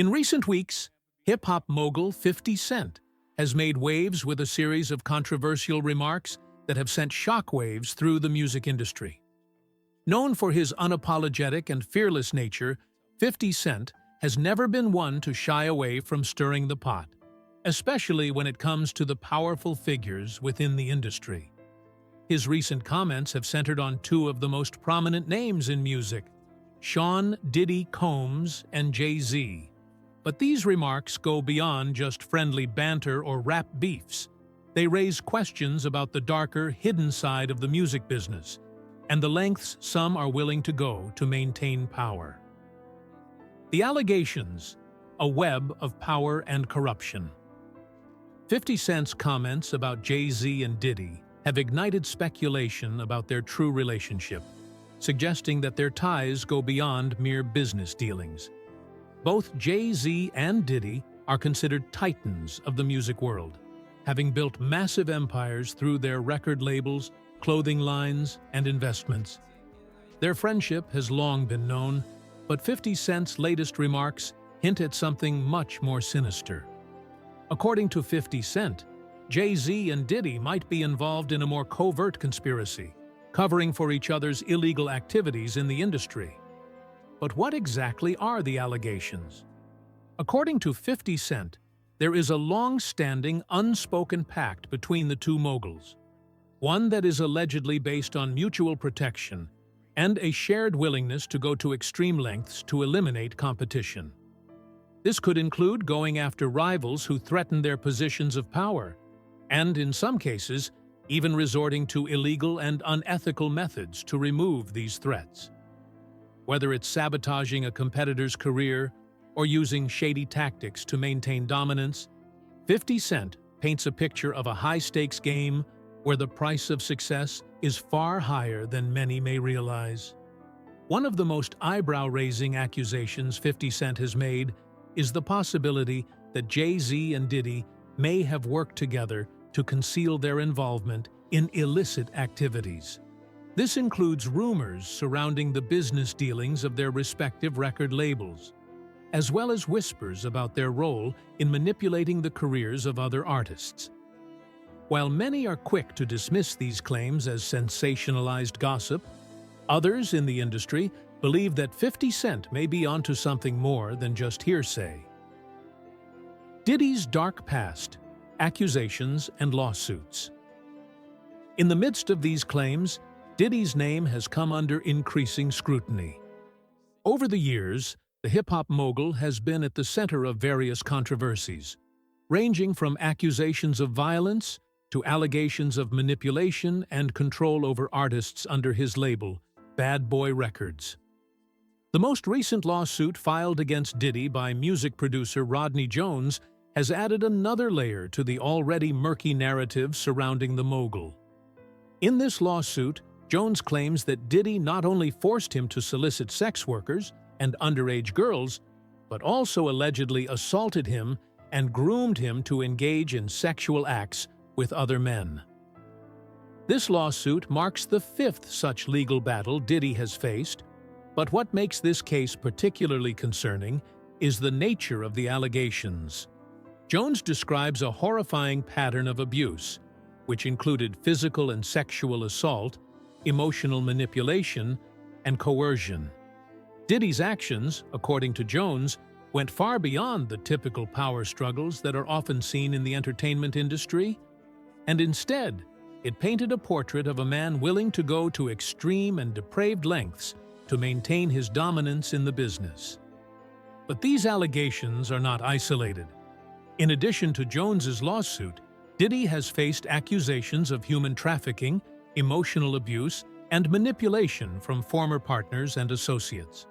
In recent weeks, hip-hop mogul 50 Cent has made waves with a series of controversial remarks that have sent shockwaves through the music industry. Known for his unapologetic and fearless nature, 50 Cent has never been one to shy away from stirring the pot, especially when it comes to the powerful figures within the industry. His recent comments have centered on two of the most prominent names in music, Sean Diddy Combs and Jay-Z. But these remarks go beyond just friendly banter or rap beefs. They raise questions about the darker, hidden side of the music business and the lengths some are willing to go to maintain power. The allegations, a web of power and corruption. 50 Cent's comments about Jay-Z and Diddy have ignited speculation about their true relationship, suggesting that their ties go beyond mere business dealings. Both Jay-Z and Diddy are considered titans of the music world, having built massive empires through their record labels, clothing lines, and investments. Their friendship has long been known, but 50 Cent's latest remarks hint at something much more sinister. According to 50 Cent, Jay-Z and Diddy might be involved in a more covert conspiracy, covering for each other's illegal activities in the industry. But what exactly are the allegations? According to 50 Cent, there is a long-standing, unspoken pact between the two moguls, one that is allegedly based on mutual protection and a shared willingness to go to extreme lengths to eliminate competition. This could include going after rivals who threaten their positions of power, and in some cases, even resorting to illegal and unethical methods to remove these threats. Whether it's sabotaging a competitor's career or using shady tactics to maintain dominance, 50 Cent paints a picture of a high-stakes game where the price of success is far higher than many may realize. One of the most eyebrow-raising accusations 50 Cent has made is the possibility that Jay-Z and Diddy may have worked together to conceal their involvement in illicit activities. This includes rumors surrounding the business dealings of their respective record labels, as well as whispers about their role in manipulating the careers of other artists. While many are quick to dismiss these claims as sensationalized gossip, others in the industry believe that 50 Cent may be onto something more than just hearsay. Diddy's dark past, accusations, and lawsuits. In the midst of these claims, Diddy's name has come under increasing scrutiny. Over the years, the hip-hop mogul has been at the center of various controversies, ranging from accusations of violence to allegations of manipulation and control over artists under his label, Bad Boy Records. The most recent lawsuit filed against Diddy by music producer Rodney Jones has added another layer to the already murky narrative surrounding the mogul. In this lawsuit, Jones claims that Diddy not only forced him to solicit sex workers and underage girls, but also allegedly assaulted him and groomed him to engage in sexual acts with other men. This lawsuit marks the fifth such legal battle Diddy has faced, but what makes this case particularly concerning is the nature of the allegations. Jones describes a horrifying pattern of abuse, which included physical and sexual assault, emotional manipulation, and coercion. Diddy's actions, according to Jones, went far beyond the typical power struggles that are often seen in the entertainment industry, and instead, it painted a portrait of a man willing to go to extreme and depraved lengths to maintain his dominance in the business. But these allegations are not isolated. In addition to Jones's lawsuit, Diddy has faced accusations of human trafficking, emotional abuse, and manipulation from former partners and associates.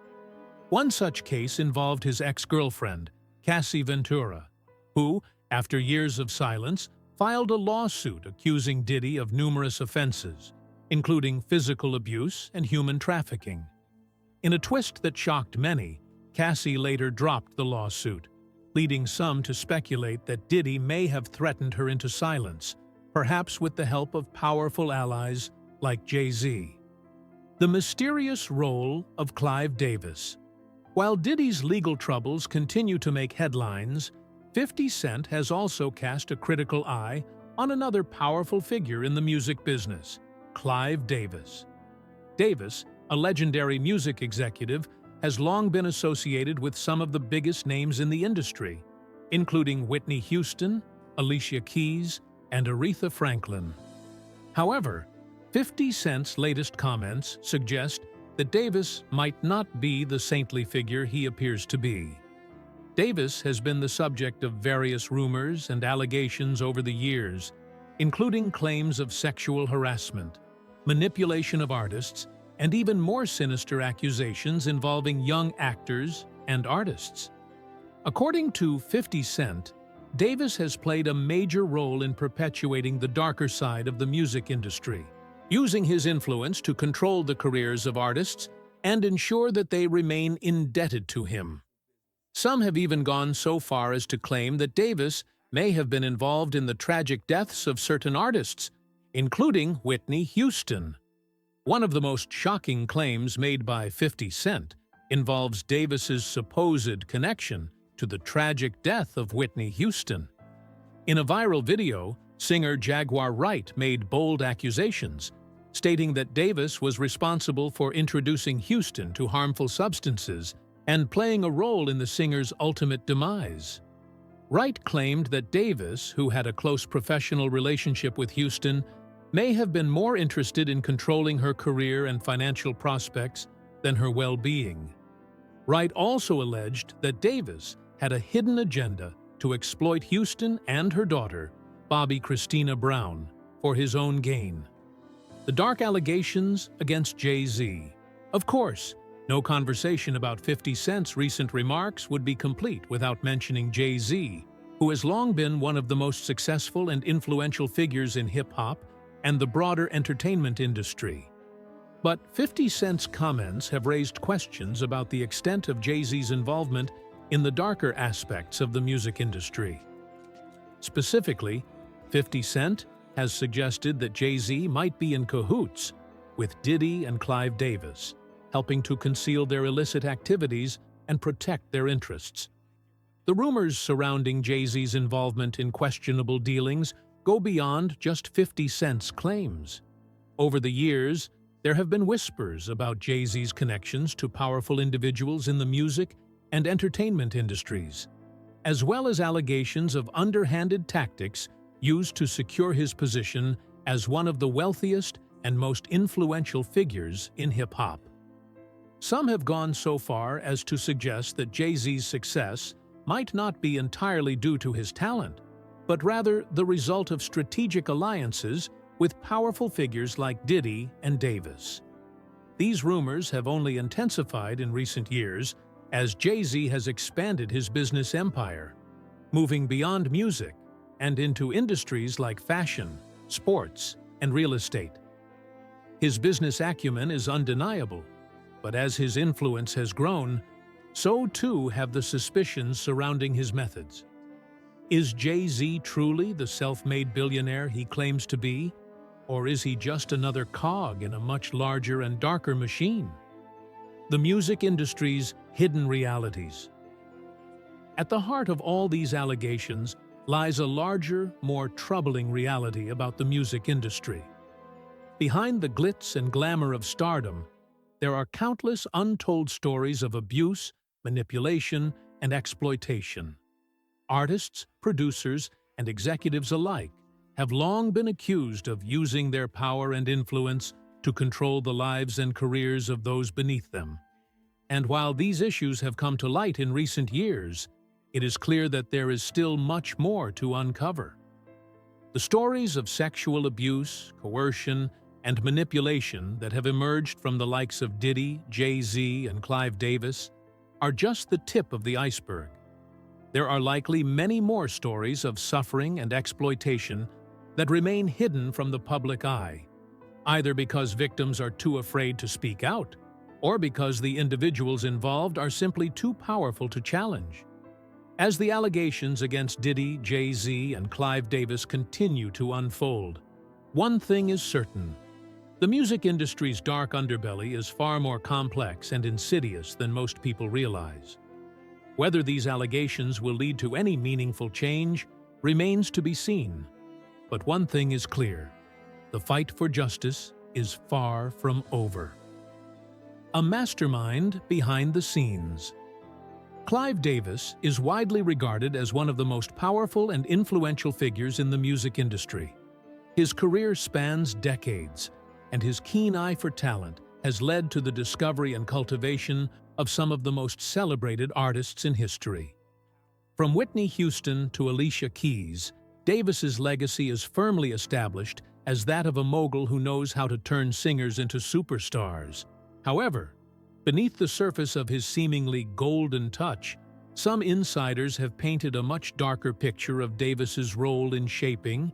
One such case involved his ex-girlfriend, Cassie Ventura, who, after years of silence, filed a lawsuit accusing Diddy of numerous offenses, including physical abuse and human trafficking. In a twist that shocked many, Cassie later dropped the lawsuit, leading some to speculate that Diddy may have threatened her into silence, perhaps with the help of powerful allies like Jay-Z. The mysterious role of Clive Davis. While Diddy's legal troubles continue to make headlines, 50 Cent has also cast a critical eye on another powerful figure in the music business, Clive Davis. Davis, a legendary music executive, has long been associated with some of the biggest names in the industry, including Whitney Houston, Alicia Keys, and Aretha Franklin. However, 50 Cent's latest comments suggest that Davis might not be the saintly figure he appears to be. Davis has been the subject of various rumors and allegations over the years, including claims of sexual harassment, manipulation of artists, and even more sinister accusations involving young actors and artists. According to 50 Cent, Davis has played a major role in perpetuating the darker side of the music industry, using his influence to control the careers of artists and ensure that they remain indebted to him. Some have even gone so far as to claim that Davis may have been involved in the tragic deaths of certain artists, including Whitney Houston. One of the most shocking claims made by 50 Cent involves Davis's supposed connection to the tragic death of Whitney Houston. In a viral video, singer Jaguar Wright made bold accusations, stating that Davis was responsible for introducing Houston to harmful substances and playing a role in the singer's ultimate demise. Wright claimed that Davis, who had a close professional relationship with Houston, may have been more interested in controlling her career and financial prospects than her well-being. Wright also alleged that Davis had a hidden agenda to exploit Houston and her daughter, Bobby Christina Brown, for his own gain. The dark allegations against Jay-Z. Of course, no conversation about 50 Cent's recent remarks would be complete without mentioning Jay-Z, who has long been one of the most successful and influential figures in hip-hop and the broader entertainment industry. But 50 Cent's comments have raised questions about the extent of Jay-Z's involvement in the darker aspects of the music industry. Specifically, 50 Cent has suggested that Jay-Z might be in cahoots with Diddy and Clive Davis, helping to conceal their illicit activities and protect their interests. The rumors surrounding Jay-Z's involvement in questionable dealings go beyond just 50 Cent's claims. Over the years, there have been whispers about Jay-Z's connections to powerful individuals in the music and entertainment industries, as well as allegations of underhanded tactics used to secure his position as one of the wealthiest and most influential figures in hip-hop. Some have gone so far as to suggest that Jay-Z's success might not be entirely due to his talent, but rather the result of strategic alliances with powerful figures like Diddy and Davis. These rumors have only intensified in recent years as Jay-Z has expanded his business empire, moving beyond music and into industries like fashion, sports, and real estate. His business acumen is undeniable, but as his influence has grown, so too have the suspicions surrounding his methods. Is Jay-Z truly the self-made billionaire he claims to be, or is he just another cog in a much larger and darker machine? The music industry's hidden realities. At the heart of all these allegations lies a larger, more troubling reality about the music industry. Behind the glitz and glamour of stardom, there are countless untold stories of abuse, manipulation, and exploitation. Artists, producers, and executives alike have long been accused of using their power and influence to control the lives and careers of those beneath them. And while these issues have come to light in recent years, it is clear that there is still much more to uncover. The stories of sexual abuse, coercion, and manipulation that have emerged from the likes of Diddy, Jay-Z, and Clive Davis are just the tip of the iceberg. There are likely many more stories of suffering and exploitation that remain hidden from the public eye, either because victims are too afraid to speak out, or because the individuals involved are simply too powerful to challenge. As the allegations against Diddy, Jay-Z, and Clive Davis continue to unfold, one thing is certain: The music industry's dark underbelly is far more complex and insidious than most people realize. Whether these allegations will lead to any meaningful change remains to be seen. But one thing is clear: the fight for justice is far from over. A mastermind behind the scenes. Clive Davis is widely regarded as one of the most powerful and influential figures in the music industry. His career spans decades, and his keen eye for talent has led to the discovery and cultivation of some of the most celebrated artists in history. From Whitney Houston to Alicia Keys, Davis's legacy is firmly established as that of a mogul who knows how to turn singers into superstars. However, beneath the surface of his seemingly golden touch, some insiders have painted a much darker picture of Davis's role in shaping,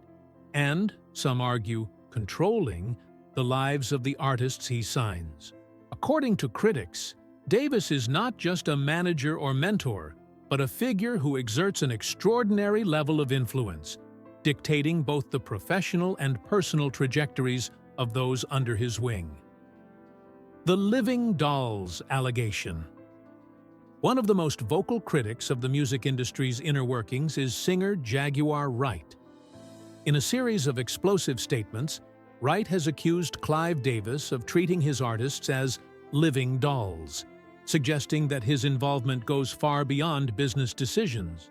and, some argue, controlling, the lives of the artists he signs. According to critics, Davis is not just a manager or mentor, but a figure who exerts an extraordinary level of influence, dictating both the professional and personal trajectories of those under his wing. The Living Dolls allegation. One of the most vocal critics of the music industry's inner workings is singer Jaguar Wright. In a series of explosive statements, Wright has accused Clive Davis of treating his artists as living dolls, suggesting that his involvement goes far beyond business decisions.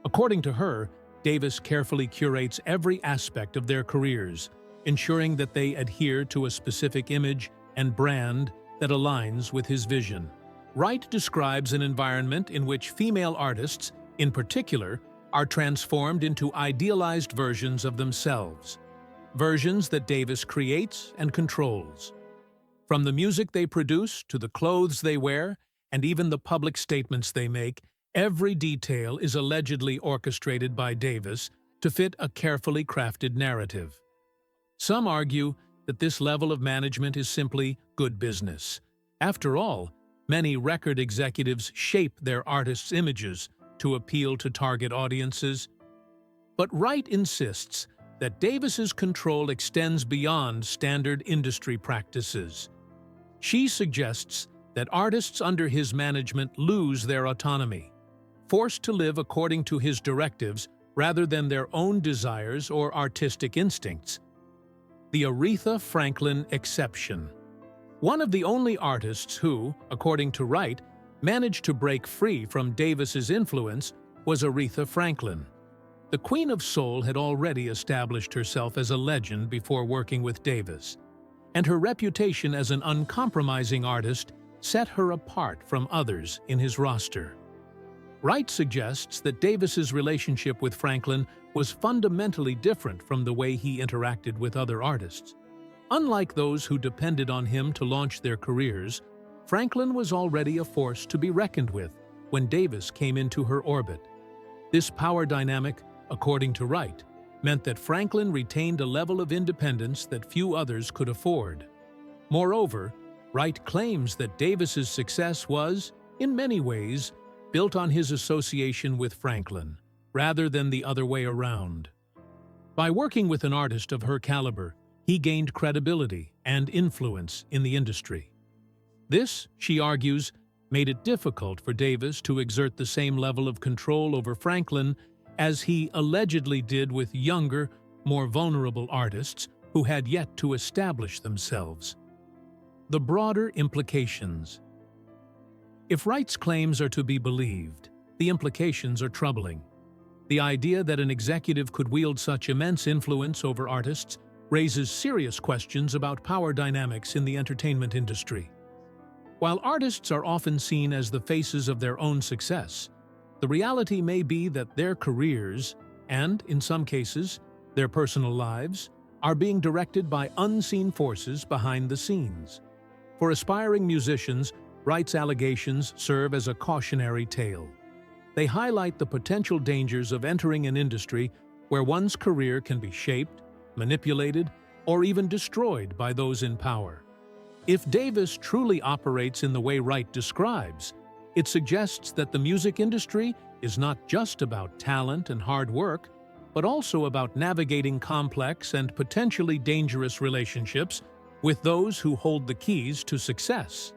According to her, Davis carefully curates every aspect of their careers, ensuring that they adhere to a specific image and brand that aligns with his vision. Wright describes an environment in which female artists, in particular, are transformed into idealized versions of themselves, versions that Davis creates and controls. From the music they produce to the clothes they wear, and even the public statements they make, every detail is allegedly orchestrated by Davis to fit a carefully crafted narrative. Some argue that this level of management is simply good business. After all, many record executives shape their artists' images to appeal to target audiences. But Wright insists that Davis's control extends beyond standard industry practices. She suggests that artists under his management lose their autonomy, forced to live according to his directives rather than their own desires or artistic instincts. The Aretha Franklin exception. One of the only artists who, according to Wright, managed to break free from Davis's influence was Aretha Franklin. The Queen of Soul had already established herself as a legend before working with Davis, and her reputation as an uncompromising artist set her apart from others in his roster. Wright suggests that Davis's relationship with Franklin was fundamentally different from the way he interacted with other artists. Unlike those who depended on him to launch their careers, Franklin was already a force to be reckoned with when Davis came into her orbit. This power dynamic, according to Wright, meant that Franklin retained a level of independence that few others could afford. Moreover, Wright claims that Davis's success was, in many ways, built on his association with Franklin, rather than the other way around. By working with an artist of her caliber, he gained credibility and influence in the industry. This, she argues, made it difficult for Davis to exert the same level of control over Franklin as he allegedly did with younger, more vulnerable artists who had yet to establish themselves. The broader implications. If Wright's claims are to be believed, the implications are troubling. The idea that an executive could wield such immense influence over artists raises serious questions about power dynamics in the entertainment industry. While artists are often seen as the faces of their own success, the reality may be that their careers, and, in some cases, their personal lives, are being directed by unseen forces behind the scenes. For aspiring musicians, Wright's allegations serve as a cautionary tale. They highlight the potential dangers of entering an industry where one's career can be shaped, manipulated, or even destroyed by those in power. If Davis truly operates in the way Wright describes, it suggests that the music industry is not just about talent and hard work, but also about navigating complex and potentially dangerous relationships with those who hold the keys to success.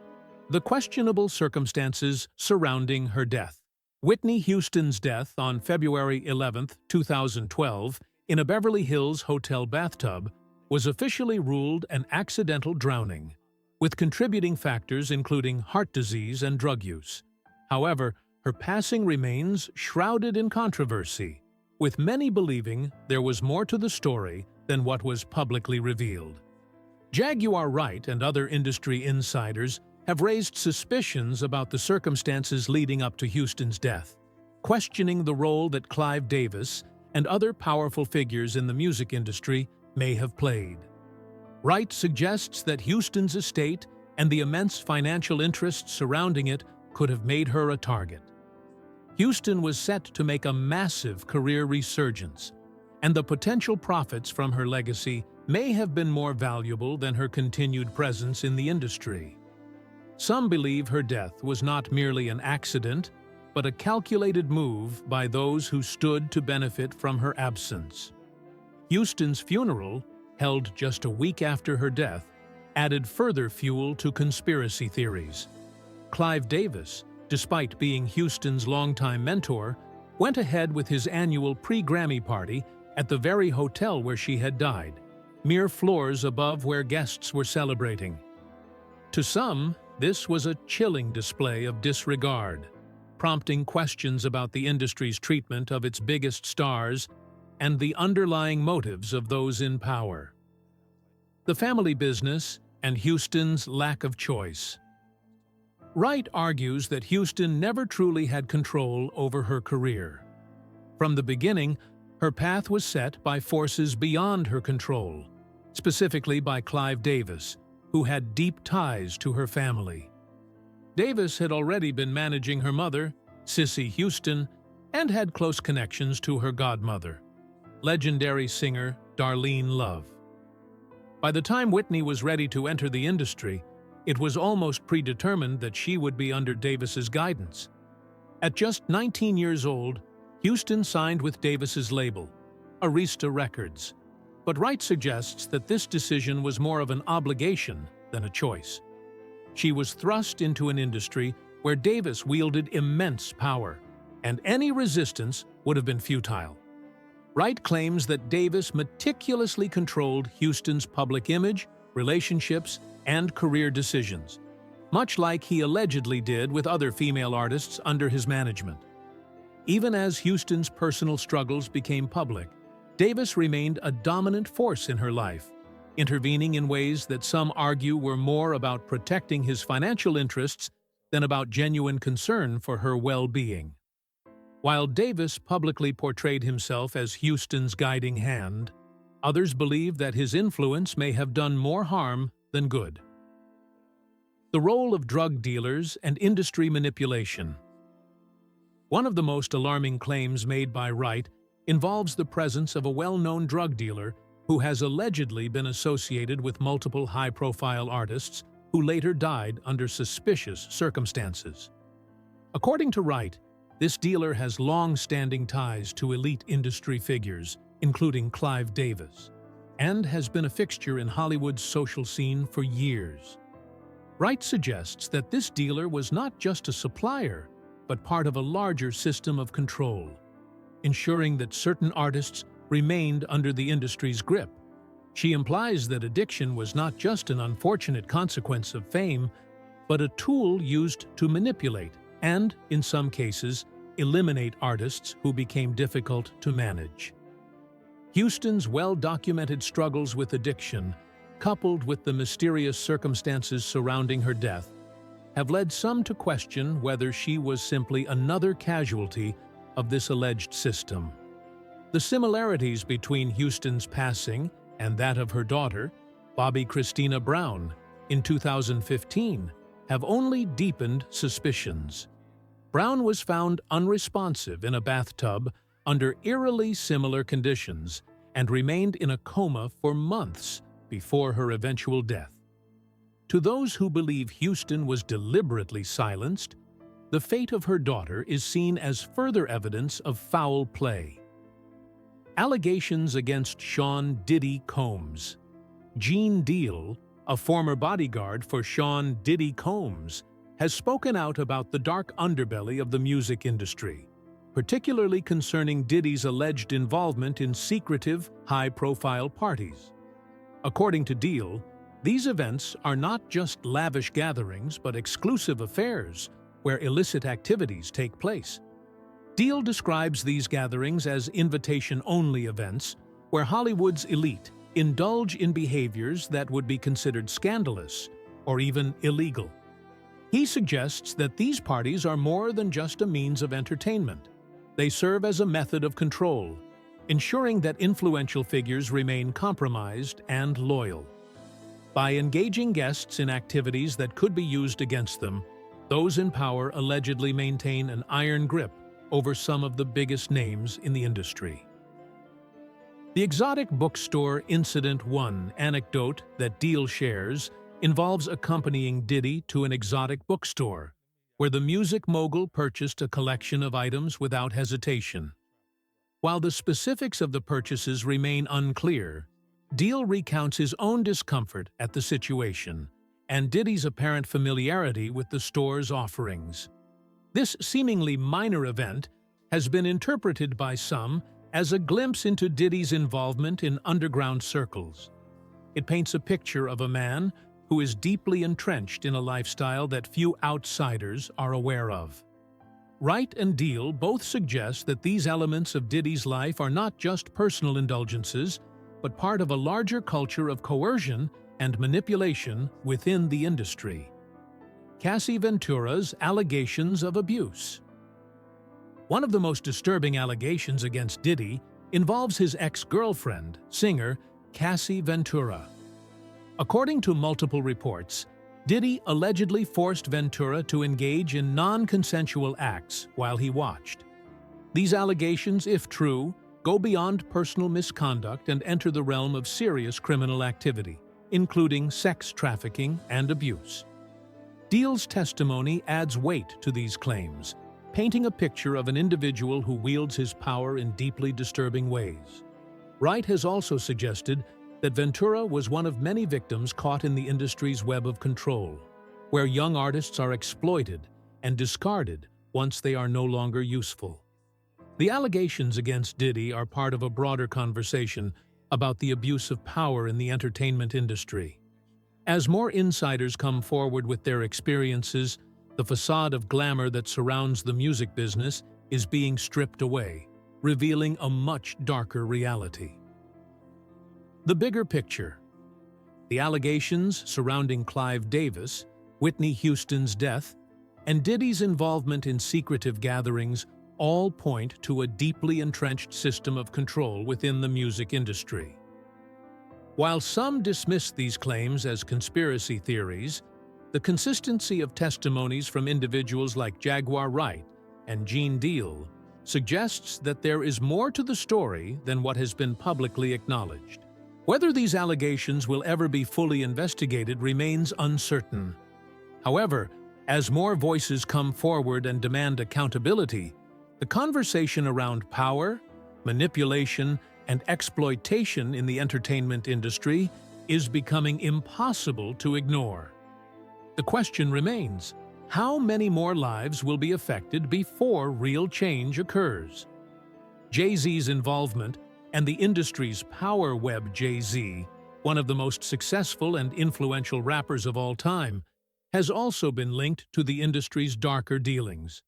The questionable circumstances surrounding her death. Whitney Houston's death on February 11, 2012, in a Beverly Hills hotel bathtub, was officially ruled an accidental drowning, with contributing factors including heart disease and drug use. However, her passing remains shrouded in controversy, with many believing there was more to the story than what was publicly revealed. Jaguar Wright and other industry insiders have raised suspicions about the circumstances leading up to Houston's death, questioning the role that Clive Davis and other powerful figures in the music industry may have played. Wright suggests that Houston's estate and the immense financial interests surrounding it could have made her a target. Houston was set to make a massive career resurgence, and the potential profits from her legacy may have been more valuable than her continued presence in the industry. Some believe her death was not merely an accident, but a calculated move by those who stood to benefit from her absence. Houston's funeral, held just a week after her death, added further fuel to conspiracy theories. Clive Davis, despite being Houston's longtime mentor, went ahead with his annual pre-Grammy party at the very hotel where she had died, mere floors above where guests were celebrating. To some, this was a chilling display of disregard, prompting questions about the industry's treatment of its biggest stars and the underlying motives of those in power. The family business and Houston's lack of choice. Wright argues that Houston never truly had control over her career. From the beginning, her path was set by forces beyond her control, specifically by Clive Davis, who had deep ties to her family. Davis had already been managing her mother, Cissy Houston, and had close connections to her godmother, legendary singer Darlene Love. By the time Whitney was ready to enter the industry, it was almost predetermined that she would be under Davis's guidance. At just 19 years old, Houston signed with Davis's label, Arista Records, but Wright suggests that this decision was more of an obligation than a choice. She was thrust into an industry where Davis wielded immense power, and any resistance would have been futile. Wright claims that Davis meticulously controlled Houston's public image, relationships, and career decisions, much like he allegedly did with other female artists under his management. Even as Houston's personal struggles became public, Davis remained a dominant force in her life, intervening in ways that some argue were more about protecting his financial interests than about genuine concern for her well-being. While Davis publicly portrayed himself as Houston's guiding hand, others believe that his influence may have done more harm than good. The role of drug dealers and industry manipulation. One of the most alarming claims made by Wright involves the presence of a well-known drug dealer who has allegedly been associated with multiple high-profile artists who later died under suspicious circumstances. According to Wright, this dealer has long-standing ties to elite industry figures, including Clive Davis, and has been a fixture in Hollywood's social scene for years. Wright suggests that this dealer was not just a supplier, but part of a larger system of control, ensuring that certain artists remained under the industry's grip. She implies that addiction was not just an unfortunate consequence of fame, but a tool used to manipulate and, in some cases, eliminate artists who became difficult to manage. Houston's well-documented struggles with addiction, coupled with the mysterious circumstances surrounding her death, have led some to question whether she was simply another casualty of this alleged system. The similarities between Houston's passing and that of her daughter, Bobbi Kristina Brown, in 2015, have only deepened suspicions. Brown was found unresponsive in a bathtub under eerily similar conditions and remained in a coma for months before her eventual death. To those who believe Houston was deliberately silenced, the fate of her daughter is seen as further evidence of foul play. Allegations against Sean "Diddy" Combs, Gene Deal, a former bodyguard for Sean Diddy Combs, has spoken out about the dark underbelly of the music industry, particularly concerning Diddy's alleged involvement in secretive, high-profile parties. According to Deal, these events are not just lavish gatherings but exclusive affairs where illicit activities take place. Deal describes these gatherings as invitation-only events where Hollywood's elite indulge in behaviors that would be considered scandalous or even illegal. He suggests that these parties are more than just a means of entertainment. They serve as a method of control, ensuring that influential figures remain compromised and loyal. By engaging guests in activities that could be used against them, those in power allegedly maintain an iron grip over some of the biggest names in the industry. The exotic bookstore Incident 1 anecdote that Deal shares involves accompanying Diddy to an exotic bookstore, where the music mogul purchased a collection of items without hesitation. While the specifics of the purchases remain unclear, Deal recounts his own discomfort at the situation and Diddy's apparent familiarity with the store's offerings. This seemingly minor event has been interpreted by some as a glimpse into Diddy's involvement in underground circles. It paints a picture of a man who is deeply entrenched in a lifestyle that few outsiders are aware of. Wright and Deal both suggest that these elements of Diddy's life are not just personal indulgences, but part of a larger culture of coercion and manipulation within the industry. Cassie Ventura's allegations of abuse. One of the most disturbing allegations against Diddy involves his ex-girlfriend, singer Cassie Ventura. According to multiple reports, Diddy allegedly forced Ventura to engage in non-consensual acts while he watched. These allegations, if true, go beyond personal misconduct and enter the realm of serious criminal activity, including sex trafficking and abuse. Deal's testimony adds weight to these claims, painting a picture of an individual who wields his power in deeply disturbing ways. Wright has also suggested that Ventura was one of many victims caught in the industry's web of control, where young artists are exploited and discarded once they are no longer useful. The allegations against Diddy are part of a broader conversation about the abuse of power in the entertainment industry. As more insiders come forward with their experiences, the facade of glamour that surrounds the music business is being stripped away, revealing a much darker reality. The bigger picture. The allegations surrounding Clive Davis, Whitney Houston's death, and Diddy's involvement in secretive gatherings all point to a deeply entrenched system of control within the music industry. While some dismiss these claims as conspiracy theories, the consistency of testimonies from individuals like Jaguar Wright and Gene Deal suggests that there is more to the story than what has been publicly acknowledged. Whether these allegations will ever be fully investigated remains uncertain. However, as more voices come forward and demand accountability, the conversation around power, manipulation, and exploitation in the entertainment industry is becoming impossible to ignore. The question remains, how many more lives will be affected before real change occurs? Jay-Z's involvement and the industry's power web Jay-Z, one of the most successful and influential rappers of all time, has also been linked to the industry's darker dealings.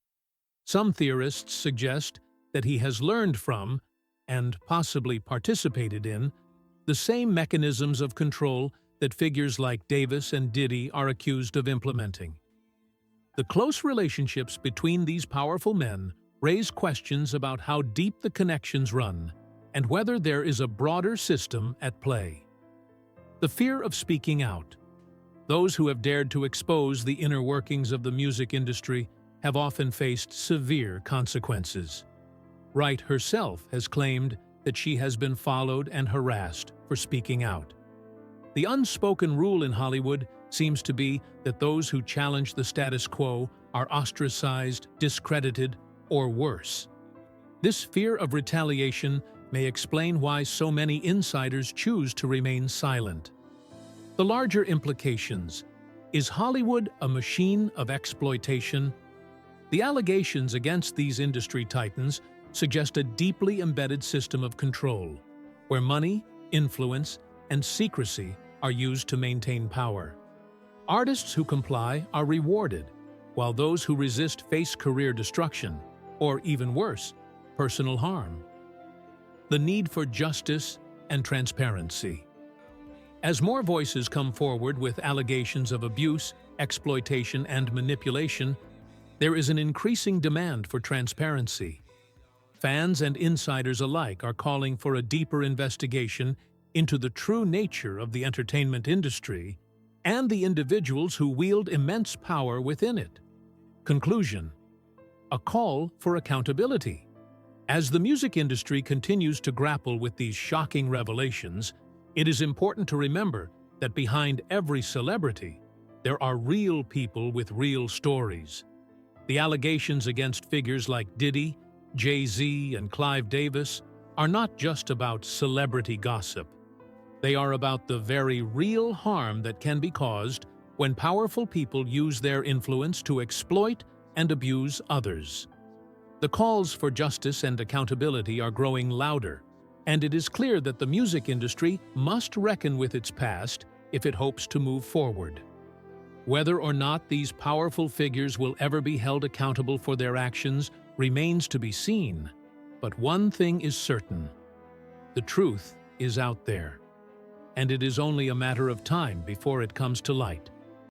Some theorists suggest that he has learned from, and possibly participated in, the same mechanisms of control that figures like Davis and Diddy are accused of implementing. The close relationships between these powerful men raise questions about how deep the connections run and whether there is a broader system at play. The fear of speaking out. Those who have dared to expose the inner workings of the music industry have often faced severe consequences. Wright herself has claimed that she has been followed and harassed for speaking out. The unspoken rule in Hollywood seems to be that those who challenge the status quo are ostracized, discredited, or worse. This fear of retaliation may explain why so many insiders choose to remain silent. The larger implications. Is Hollywood a machine of exploitation? The allegations against these industry titans suggest a deeply embedded system of control, where money, influence, and secrecy are used to maintain power. Artists who comply are rewarded, while those who resist face career destruction, or even worse, personal harm. The need for justice and transparency. As more voices come forward with allegations of abuse, exploitation, and manipulation, there is an increasing demand for transparency. Fans and insiders alike are calling for a deeper investigation into the true nature of the entertainment industry and the individuals who wield immense power within it. Conclusion: a call for accountability. As the music industry continues to grapple with these shocking revelations, it is important to remember that behind every celebrity, there are real people with real stories. The allegations against figures like Diddy, Jay-Z, and Clive Davis are not just about celebrity gossip. They are about the very real harm that can be caused when powerful people use their influence to exploit and abuse others. The calls for justice and accountability are growing louder, and it is clear that the music industry must reckon with its past if it hopes to move forward. Whether or not these powerful figures will ever be held accountable for their actions remains to be seen, but one thing is certain: the truth is out there, and it is only a matter of time before it comes to light.